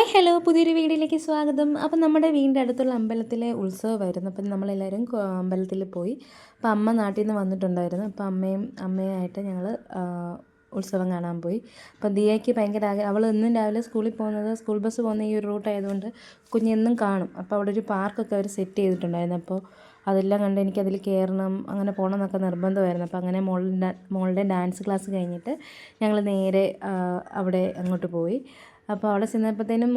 Hi hello പുതിയൊരു വീഡിയോയിലേക്ക് സ്വാഗതം. അപ്പം നമ്മുടെ വീടിൻ്റെ അടുത്തുള്ള അമ്പലത്തിലെ ഉത്സവമായിരുന്നു. അപ്പം നമ്മളെല്ലാവരും അമ്പലത്തിൽ പോയി. അപ്പം അമ്മ നാട്ടിൽ നിന്ന് വന്നിട്ടുണ്ടായിരുന്നു. അപ്പം അമ്മയായിട്ട് ഞങ്ങൾ ഉത്സവം കാണാൻ പോയി. അപ്പം ദിയയ്ക്ക് ഭയങ്കര അവൾ എന്നും രാവിലെ സ്കൂളിൽ പോകുന്നത് സ്കൂൾ ബസ് പോകുന്ന ഈ ഒരു റൂട്ടായതുകൊണ്ട് കുഞ്ഞെന്നും കാണും. അപ്പോൾ അവിടെ ഒരു പാർക്കൊക്കെ അവർ സെറ്റ് ചെയ്തിട്ടുണ്ടായിരുന്നു. അപ്പോൾ അതെല്ലാം കണ്ട് എനിക്കതിൽ കയറണം, അങ്ങനെ പോകണം എന്നൊക്കെ നിർബന്ധമായിരുന്നു. അപ്പോൾ അങ്ങനെ മോളുടെ ഡാൻസ് ക്ലാസ് കഴിഞ്ഞിട്ട് ഞങ്ങൾ നേരെ അവിടെ അങ്ങോട്ട് പോയി. അപ്പോൾ അവിടെ ചെന്നപ്പോഴത്തേനും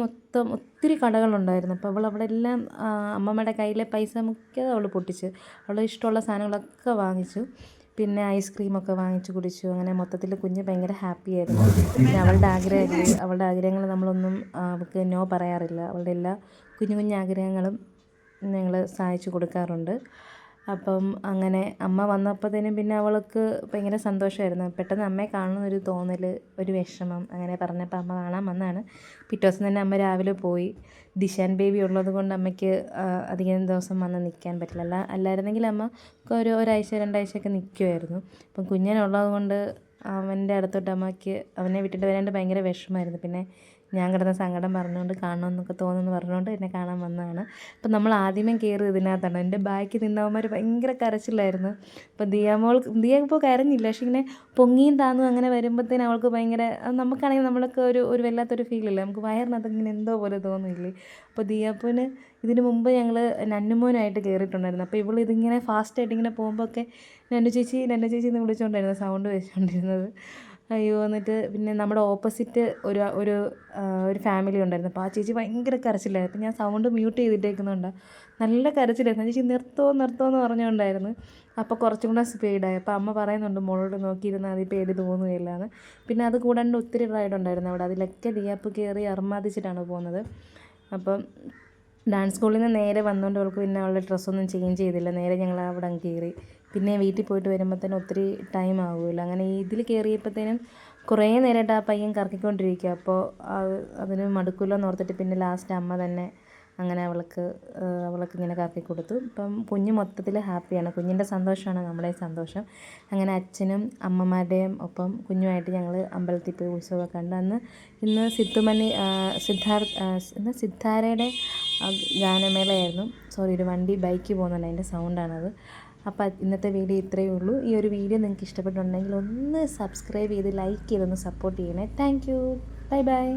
ഒത്തിരി കടകളുണ്ടായിരുന്നു. അപ്പോൾ അവൾ അവിടെ എല്ലാം അമ്മമ്മയുടെ കയ്യിലെ പൈസ മിക്കതും അവൾ പൊട്ടിച്ച് അവളുടെ ഇഷ്ടമുള്ള സാധനങ്ങളൊക്കെ വാങ്ങിച്ചു. പിന്നെ ഐസ്ക്രീമൊക്കെ വാങ്ങിച്ച് കുടിച്ചു. അങ്ങനെ മൊത്തത്തിൽ കുഞ്ഞ് ഭയങ്കര ഹാപ്പി ആയിരുന്നു. പിന്നെ അവളുടെ ആഗ്രഹങ്ങൾ നമ്മളൊന്നും അവൾക്ക് നോ പറയാറില്ല. അവളുടെ എല്ലാ കുഞ്ഞു കുഞ്ഞു ആഗ്രഹങ്ങളും ഞങ്ങൾ സഹായിച്ചു കൊടുക്കാറുണ്ട്. അപ്പം അങ്ങനെ അമ്മ വന്നപ്പോഴത്തേനും പിന്നെ അവൾക്ക് ഭയങ്കര സന്തോഷമായിരുന്നു. പെട്ടെന്ന് അമ്മയെ കാണുന്നൊരു തോന്നൽ, ഒരു വിഷമം അങ്ങനെ പറഞ്ഞപ്പോൾ അമ്മ കാണാൻ വന്നതാണ്. പിറ്റേ ദിവസം തന്നെ അമ്മ രാവിലെ പോയി. ദിശാൻ ബേബി ഉള്ളത് കൊണ്ട് അമ്മയ്ക്ക് അധികം ദിവസം വന്ന് നിൽക്കാൻ പറ്റില്ല. അല്ലായിരുന്നെങ്കിൽ അമ്മ ഒരാഴ്ച 2 ആഴ്ചയൊക്കെ നിൽക്കുമായിരുന്നു. അപ്പം കുഞ്ഞിനുള്ളത് കൊണ്ട് അവൻ്റെ അടുത്തോട്ട് അമ്മയ്ക്ക് അവനെ വിട്ടിട്ട് വരാണ്ട് ഭയങ്കര വിഷമമായിരുന്നു. പിന്നെ ഞാൻ കിടന്ന സങ്കടം പറഞ്ഞുകൊണ്ട് കാണണമെന്നൊക്കെ തോന്നുന്നു പറഞ്ഞുകൊണ്ട് എന്നെ കാണാൻ വന്നതാണ്. അപ്പം നമ്മൾ ആദ്യമേ കയറി ഇതിനകത്താണ്. എൻ്റെ ബാക്കിൽ നിന്നവന്മാർ ഭയങ്കര കരച്ചിലായിരുന്നു. അപ്പോൾ ദിയ ഇപ്പോൾ കരഞ്ഞില്ല, പക്ഷെ ഇങ്ങനെ പൊങ്ങിയും താന്നും അങ്ങനെ വരുമ്പോഴത്തേനും അവൾക്ക് ഭയങ്കര, നമുക്കാണെങ്കിൽ നമ്മളൊക്കെ ഒരു വല്ലാത്തൊരു ഫീലില്ല, നമുക്ക് വയറിനകത്ത് ഇങ്ങനെ എന്തോ പോലെ തോന്നില്ലേ. അപ്പോൾ ദിയാപ്പൂന് ഇതിന് മുമ്പ് ഞങ്ങൾ നന്നുമോനായിട്ട് കയറിയിട്ടുണ്ടായിരുന്നു. അപ്പോൾ ഇവൾ ഇതിങ്ങനെ ഫാസ്റ്റായിട്ട് ഇങ്ങനെ പോകുമ്പോഴൊക്കെ നന്നു ചേച്ചി എന്ന് വിളിച്ചുകൊണ്ടായിരുന്നു സൗണ്ട് വെച്ചുകൊണ്ടിരുന്നത്. അയ്യോ. എന്നിട്ട് പിന്നെ നമ്മുടെ ഓപ്പോസിറ്റ് ഒരു ഫാമിലി ഉണ്ടായിരുന്നു. അപ്പോൾ ആ ചേച്ചി ഭയങ്കര കരച്ചിലായിരുന്നു. അപ്പോൾ ഞാൻ സൗണ്ട് മ്യൂട്ട് ചെയ്തിട്ടേക്കുന്നുണ്ട്. നല്ല കരച്ചിലായിരുന്നു. ചേച്ചി നിർത്തുമെന്ന് പറഞ്ഞുകൊണ്ടായിരുന്നു. അപ്പോൾ കുറച്ചും കൂടെ സ്പീഡായി. അപ്പോൾ അമ്മ പറയുന്നുണ്ട് മോളോട് നോക്കിയിരുന്നാൽ മതി, പേടി തോന്നുകയില്ല എന്ന്. പിന്നെ അത് കൂടാണ്ട് ഒത്തിരി റൈഡ് ഉണ്ടായിരുന്നു അവിടെ. അതിലൊക്കെ ദിയാപ്പ് കയറി അർമാദിച്ചിട്ടാണ് പോകുന്നത്. അപ്പം ഡാൻസ് സ്കൂളിൽ നിന്ന് നേരെ വന്നുകൊണ്ട് അവൾക്ക് പിന്നെ അവളുടെ ഡ്രസ്സൊന്നും ചേഞ്ച് ചെയ്തില്ല. നേരെ ഞങ്ങൾ അവിടെ അങ്ങ് കയറി. പിന്നെ വീട്ടിൽ പോയിട്ട് വരുമ്പോഴത്തേനും ഒത്തിരി ടൈം ആകുമല്ലോ. അങ്ങനെ ഇതിൽ കയറിയപ്പോഴത്തേനും കുറേ നേരമായിട്ട് ആ പയ്യൻ കറക്കിക്കൊണ്ടിരിക്കുക. അപ്പോൾ അതിന് മടുക്കില്ലോ എന്ന് ഓർത്തിട്ട് പിന്നെ ലാസ്റ്റ് അമ്മ തന്നെ അങ്ങനെ അവൾക്ക് ഇങ്ങനെ കറക്കി കൊടുത്തു. ഇപ്പം കുഞ്ഞ് മൊത്തത്തിൽ ഹാപ്പിയാണ്. കുഞ്ഞിൻ്റെ സന്തോഷമാണ് നമ്മുടെ സന്തോഷം. അങ്ങനെ അച്ഛനും അമ്മമാരുടെയും ഒപ്പം കുഞ്ഞുമായിട്ട് ഞങ്ങൾ അമ്പലത്തിൽ പോയി ഉത്സവമൊക്കെ കണ്ട്. ഇന്ന് സിദ്ധാരയുടെ ഗാനമേളയായിരുന്നു. ഒരു ബൈക്ക് പോകുന്നുണ്ട്, അതിൻ്റെ സൗണ്ടാണത്. അപ്പോൾ ഇന്നത്തെ വീഡിയോ ഇത്രയേ ഉള്ളൂ. ഈ ഒരു വീഡിയോ നിങ്ങൾക്ക് ഇഷ്ടപ്പെട്ടുണ്ടെങ്കിൽ ഒന്ന് സബ്സ്ക്രൈബ് ചെയ്ത് ലൈക്ക് ചെയ്തൊന്ന് സപ്പോർട്ട് ചെയ്യണേ. Thank you. ബൈ.